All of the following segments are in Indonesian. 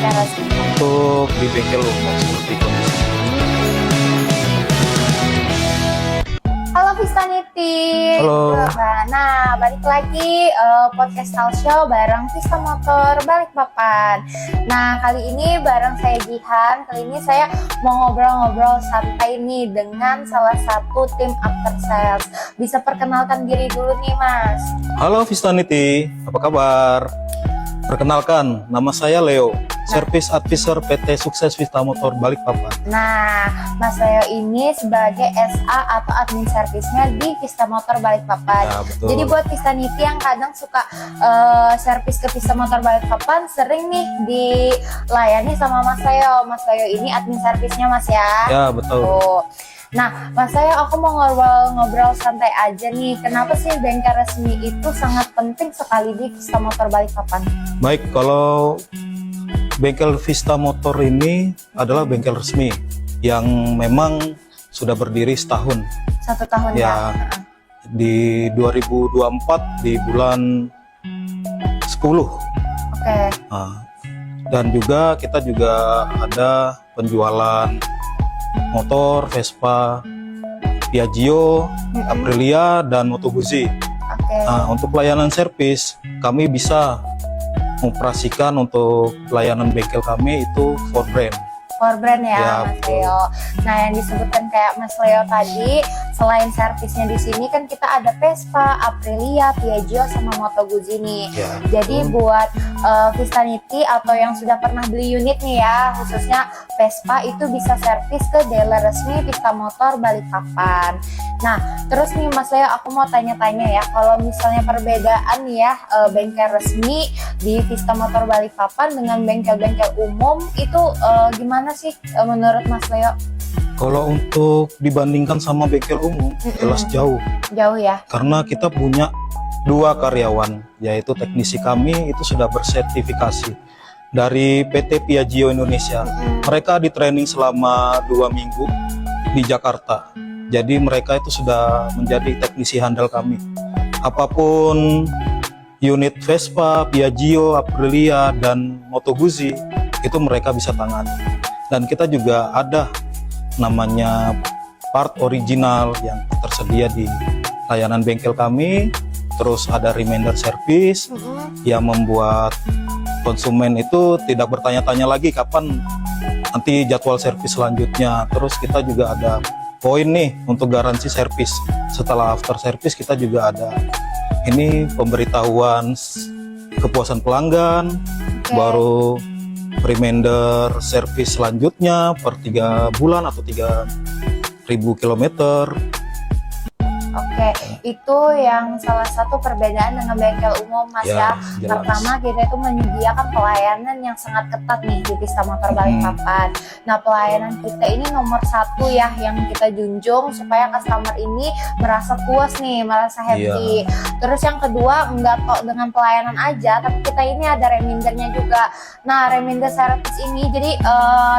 bengkel resmi? Untuk di bengkel umum seperti kondisi. Halo Vistaniti. Halo. Nah, balik lagi podcast Talk Show bareng Vista Motor Balikpapan. Nah, kali ini bareng saya Jihan. Kali ini saya mau ngobrol-ngobrol santai nih dengan salah satu tim after sales. Bisa perkenalkan diri dulu nih, Mas. Halo Vistaniti, apa kabar? Perkenalkan, nama saya Leo, Service Advisor PT Sukses Vista Motor Balikpapan. Nah, Mas Leo ini sebagai SA atau admin servisnya di Vista Motor Balikpapan. Ya, betul. Jadi buat Vistaniti yang kadang suka servis ke Vista Motor Balikpapan, sering nih dilayani sama Mas Leo. Mas Leo ini admin servisnya, Mas ya. Ya, betul. Tuh. Nah, Mas Leo, aku mau ngobrol santai aja nih. Kenapa sih bengkel resmi itu sangat penting sekali di Vista Motor Balikpapan? Baik, kalau bengkel Vista Motor ini adalah bengkel resmi yang memang sudah berdiri setahun. 1 tahun ya. Di 2024 di bulan 10. Oke. Nah, dan juga kita juga ada penjualan motor Vespa, Piaggio, Aprilia, dan Moto Guzzi. Oke. Nah, untuk pelayanan servis, kami bisa mengoperasikan untuk pelayanan bengkel kami itu for brand. For brand ya, Ya, Mas betul. Leo. Nah, yang disebutkan kayak Mas Leo tadi, selain servisnya di sini kan kita ada Vespa, Aprilia, Piaggio, sama Moto Guzzi nih. Ya, Jadi betul. buat Vistaniti atau yang sudah pernah beli unit nih ya, khususnya Vespa itu bisa servis ke dealer resmi Vista Motor Balikpapan. Nah, terus nih Mas Leo, aku mau tanya-tanya ya, kalau misalnya perbedaan nih ya bengkel resmi di Vista Motor Balikpapan dengan bengkel-bengkel umum itu gimana sih menurut Mas Leo? Kalau untuk dibandingkan sama bengkel umum, jelas jauh. Jauh ya? Karena kita punya 2 karyawan, yaitu teknisi kami itu sudah bersertifikasi dari PT Piaggio Indonesia. Mereka di training selama 2 minggu di Jakarta. Jadi mereka itu sudah menjadi teknisi handal kami. Apapun unit Vespa, Piaggio, Aprilia, dan Moto Guzzi itu mereka bisa tangani. Dan kita juga ada namanya part original yang tersedia di layanan bengkel kami. Terus ada reminder service yang membuat konsumen itu tidak bertanya-tanya lagi kapan nanti jadwal servis selanjutnya. Terus kita juga ada poin nih untuk garansi servis. Setelah after service kita juga ada ini pemberitahuan kepuasan pelanggan, baru reminder servis selanjutnya per 3 bulan atau 3.000 kilometer. Oke, itu yang salah satu perbedaan dengan bengkel umum, Mas ya. Jelas. Pertama, kita itu menyediakan pelayanan yang sangat ketat nih di Vista Motor Balikpapan. Nah, pelayanan kita ini nomor 1 ya, yang kita junjung supaya customer ini merasa puas nih, merasa happy. Terus yang kedua, enggak kok dengan pelayanan aja, tapi kita ini ada remindernya juga. Nah, reminder service ini, jadi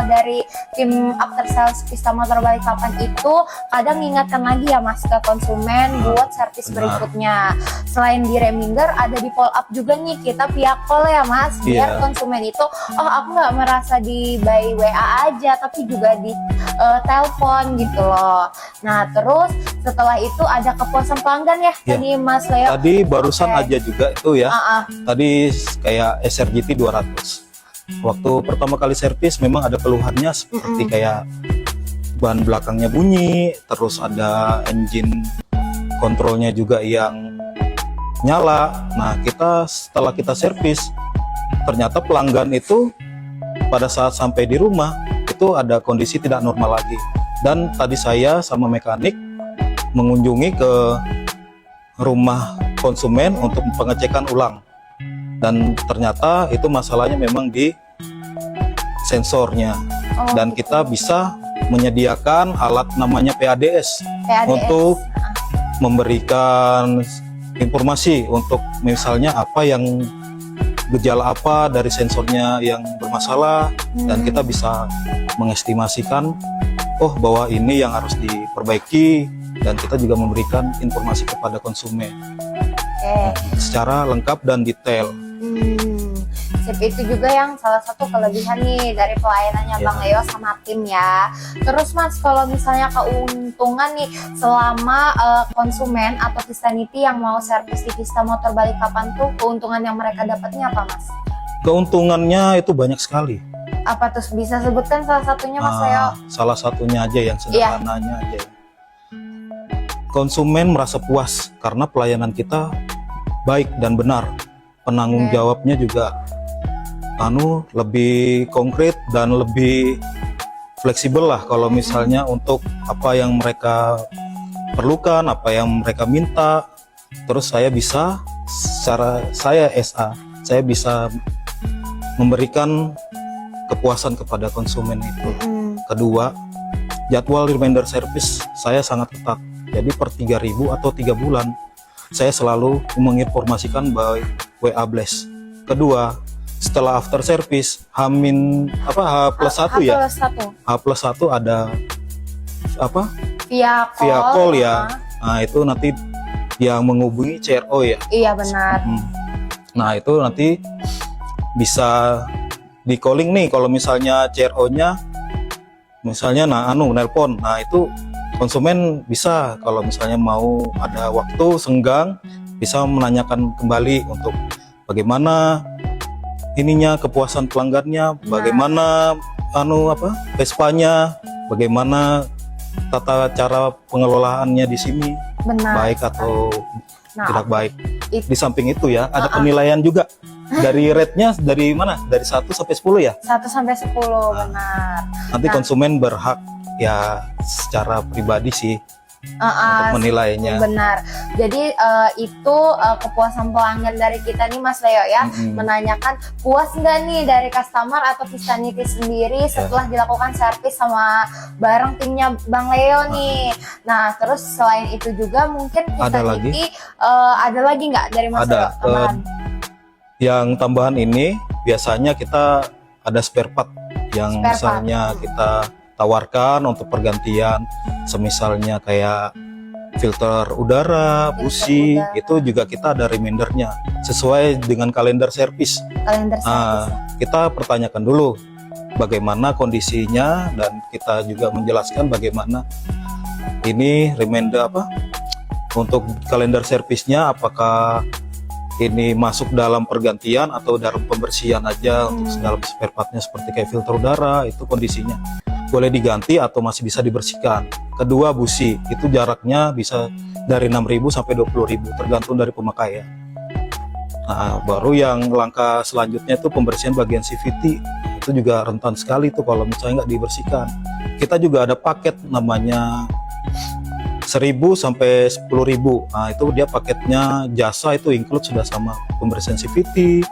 dari tim after sales Vista Motor Balikpapan itu kadang ingatkan lagi ya Mas ke konsumen buat servis berikutnya. Selain di reminder, ada di follow up juga nih, kita via call ya Mas, biar konsumen itu aku nggak merasa di by WA aja, tapi juga di telepon gitu loh. Nah, terus setelah itu ada kepuasan pelanggan ya tadi Mas Leo. Tadi barusan aja juga itu ya. Tadi kayak SRGT 200. Waktu pertama kali servis memang ada keluhannya seperti kayak ban belakangnya bunyi, terus ada engine kontrolnya juga yang nyala. Nah, setelah kita servis, ternyata pelanggan itu pada saat sampai di rumah itu ada kondisi tidak normal lagi. Dan tadi saya sama mekanik mengunjungi ke rumah konsumen untuk pengecekan ulang. Dan ternyata itu masalahnya memang di sensornya. Dan kita bisa menyediakan alat namanya PADS. Untuk memberikan informasi untuk misalnya apa yang gejala apa dari sensornya yang bermasalah, dan kita bisa mengestimasikan bahwa ini yang harus diperbaiki, dan kita juga memberikan informasi kepada konsumen secara lengkap dan detail. Sip, itu juga yang salah satu kelebihan nih dari pelayanannya Iya. Bang Leo sama tim ya. Terus Mas, kalau misalnya keuntungan nih selama konsumen atau Vistanity yang mau servis di Vista Motor Balikpapan tuh, keuntungan yang mereka dapatnya apa Mas? Keuntungannya itu banyak sekali. Apa tuh, bisa sebutkan salah satunya Mas Leo? Salah satunya aja yang sederhananya aja. Konsumen merasa puas karena pelayanan kita baik dan benar. Penanggung Oke. jawabnya juga lebih konkret dan lebih fleksibel lah kalau misalnya untuk apa yang mereka perlukan, apa yang mereka minta. Terus saya bisa saya bisa memberikan kepuasan kepada konsumen itu. Kedua, jadwal reminder service saya sangat ketat. Jadi per 3.000 atau 3 bulan saya selalu menginformasikan by WA Blast. Kedua, setelah after service H+1 ya. H+1 ada Via via call ya. Nah, Nah, itu nanti yang menghubungi CRO ya. iya benar. Nah, itu nanti bisa di calling nih kalau misalnya CRO-nya misalnya nelpon. Nah, itu konsumen bisa kalau misalnya mau ada waktu senggang bisa menanyakan kembali untuk bagaimana ininya kepuasan pelanggannya, bagaimana Vespanya, bagaimana tata cara pengelolaannya di sini, Benar. baik atau tidak baik. Itu. Di samping itu ya, ada penilaian juga. Dari rate-nya dari mana? Dari 1 sampai 10 ya? 1 sampai 10, benar. Nanti konsumen berhak ya secara pribadi sih untuk menilainya. Benar. Jadi itu kepuasan pelanggan dari kita nih Mas Leo ya, menanyakan puas nggak nih dari customer atau Vistanity sendiri setelah dilakukan servis sama bareng timnya Bang Leo nih. Nah, terus selain itu juga mungkin Vistanity ada lagi nggak dari Mas Leo tambahan? Yang tambahan ini biasanya kita ada spare part yang misalnya kita tawarkan untuk pergantian, semisalnya kayak filter udara, busi, itu juga kita ada remindernya sesuai dengan kalender servis. Kita pertanyakan dulu bagaimana kondisinya dan kita juga menjelaskan bagaimana ini reminder untuk kalender servisnya, apakah ini masuk dalam pergantian atau dalam pembersihan aja untuk dalam spare partnya seperti kayak filter udara, itu kondisinya boleh diganti atau masih bisa dibersihkan. Kedua, busi itu jaraknya bisa dari 6.000 sampai 20.000 tergantung dari pemakaian. Nah, baru yang langkah selanjutnya itu pembersihan bagian CVT, itu juga rentan sekali tuh kalau misalnya nggak dibersihkan. Kita juga ada paket namanya 1.000 sampai 10.000. Nah, itu dia paketnya jasa itu include sudah sama pembersihan CVT,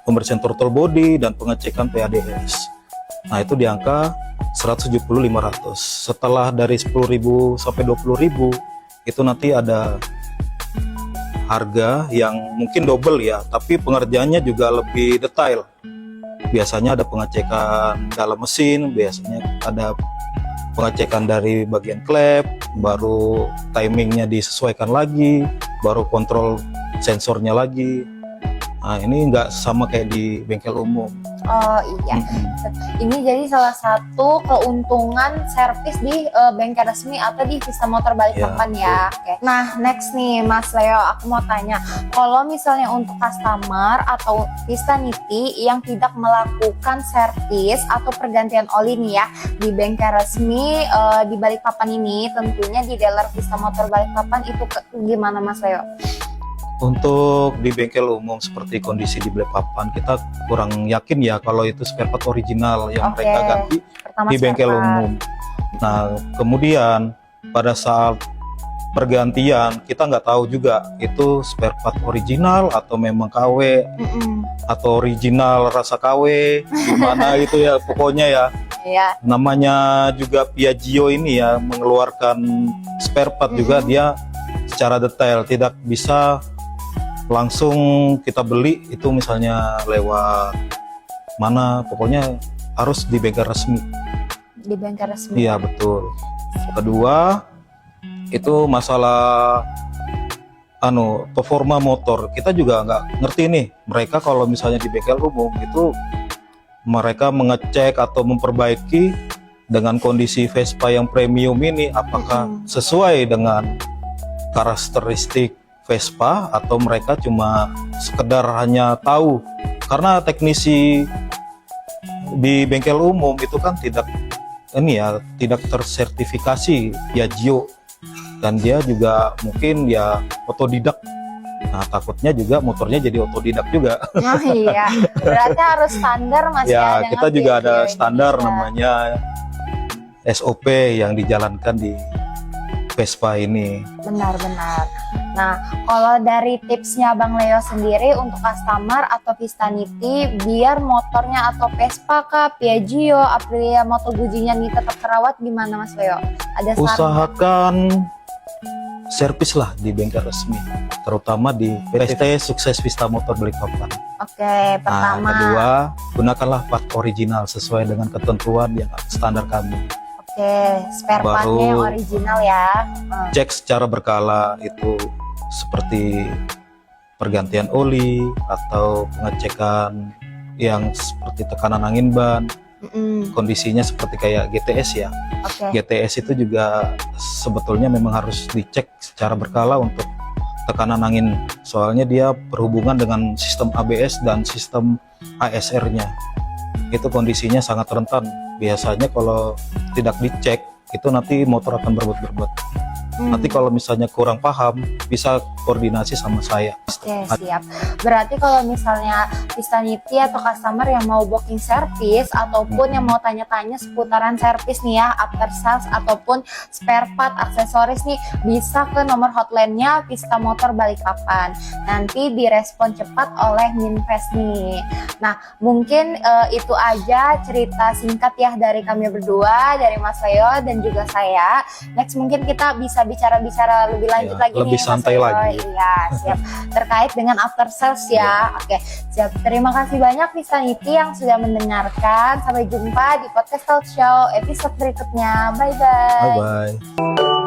pembersihan throttle body dan pengecekan PADS. Nah, itu di angka 170.500. Setelah dari 10.000 sampai 20.000 itu nanti ada harga yang mungkin double ya, tapi pengerjaannya juga lebih detail. Biasanya ada pengecekan dalam mesin, biasanya ada pengecekan dari bagian klep, baru timingnya disesuaikan lagi, baru kontrol sensornya lagi. Nah, ini nggak sama kayak di bengkel umum. Oh iya, ini jadi salah satu keuntungan servis di bengkel resmi atau di Vista Motor Balikpapan ya. Oke. Nah, next nih Mas Leo, aku mau tanya, kalau misalnya untuk customer atau Vistanity yang tidak melakukan servis atau pergantian oli nih ya di bengkel resmi di Balikpapan ini, tentunya di dealer Vista Motor Balikpapan itu gimana Mas Leo? Untuk di bengkel umum seperti kondisi di Balikpapan, kita kurang yakin ya kalau itu spare part original yang mereka ganti di bengkel umum. Nah, kemudian pada saat pergantian kita nggak tahu juga itu spare part original atau memang KW atau original rasa KW gimana gitu ya, pokoknya ya. Namanya juga Piaggio ini ya mengeluarkan spare part juga dia secara detail, tidak bisa langsung kita beli itu misalnya lewat mana, pokoknya harus di bengkel resmi. Di bengkel resmi. Iya, betul. Kedua, itu masalah performa motor. Kita juga nggak ngerti nih, mereka kalau misalnya di bengkel umum itu mereka mengecek atau memperbaiki dengan kondisi Vespa yang premium ini apakah sesuai dengan karakteristik Vespa atau mereka cuma sekedar hanya tahu. Karena teknisi di bengkel umum itu kan tidak tersertifikasi Piaggio, dan dia juga mungkin ya otodidak. Nah, takutnya juga motornya jadi otodidak juga. Oh iya, berarti harus standar Mas Ya, dengan kita juga ada Piaggio standar Indonesia. namanya SOP yang dijalankan di Vespa ini. Benar-benar. Nah, kalau dari tipsnya Bang Leo sendiri untuk customer atau Vistanity biar motornya atau Vespa kah, Piaggio, Aprilia, Moto Guzzinya nih tetap terawat, gimana Mas Leo? Ada saran? Usahakan servis lah di bengkel resmi, terutama di PT Sukses Vista Motor Balikpapan. Oke, Nah, pertama. kedua, gunakanlah part original sesuai dengan ketentuan yang standar kami. Oke, spare partnya Baru- yang original ya. Cek secara berkala, itu seperti pergantian oli atau pengecekan yang seperti tekanan angin ban, kondisinya seperti kayak GTS ya. Oke. GTS itu juga sebetulnya memang harus dicek secara berkala untuk tekanan angin, soalnya dia berhubungan dengan sistem ABS dan sistem ASR-nya. Itu kondisinya sangat rentan. Biasanya kalau tidak dicek itu nanti motor akan berbuat-berbuat. Nanti kalau misalnya kurang paham bisa koordinasi sama saya. Oke, siap. Berarti kalau misalnya Vistanity atau customer yang mau booking service ataupun yang mau tanya-tanya seputaran service nih ya, after sales ataupun spare part, aksesoris nih, bisa ke nomor hotline-nya Vista Motor Balikpapan. Nanti direspon cepat oleh Minvest nih. Nah, mungkin itu aja cerita singkat ya dari kami berdua, dari Mas Leo dan juga saya. Next mungkin kita bisa bicara-bicara lebih lanjut Ya, lagi lebih nih Mas santai Leo. lagi. Iya, siap. Terkait dengan after sales ya. Oke, siap. Terima kasih banyak Vistanity yang sudah mendengarkan. Sampai jumpa di podcast Talk Show episode berikutnya. Bye-bye. Bye bye.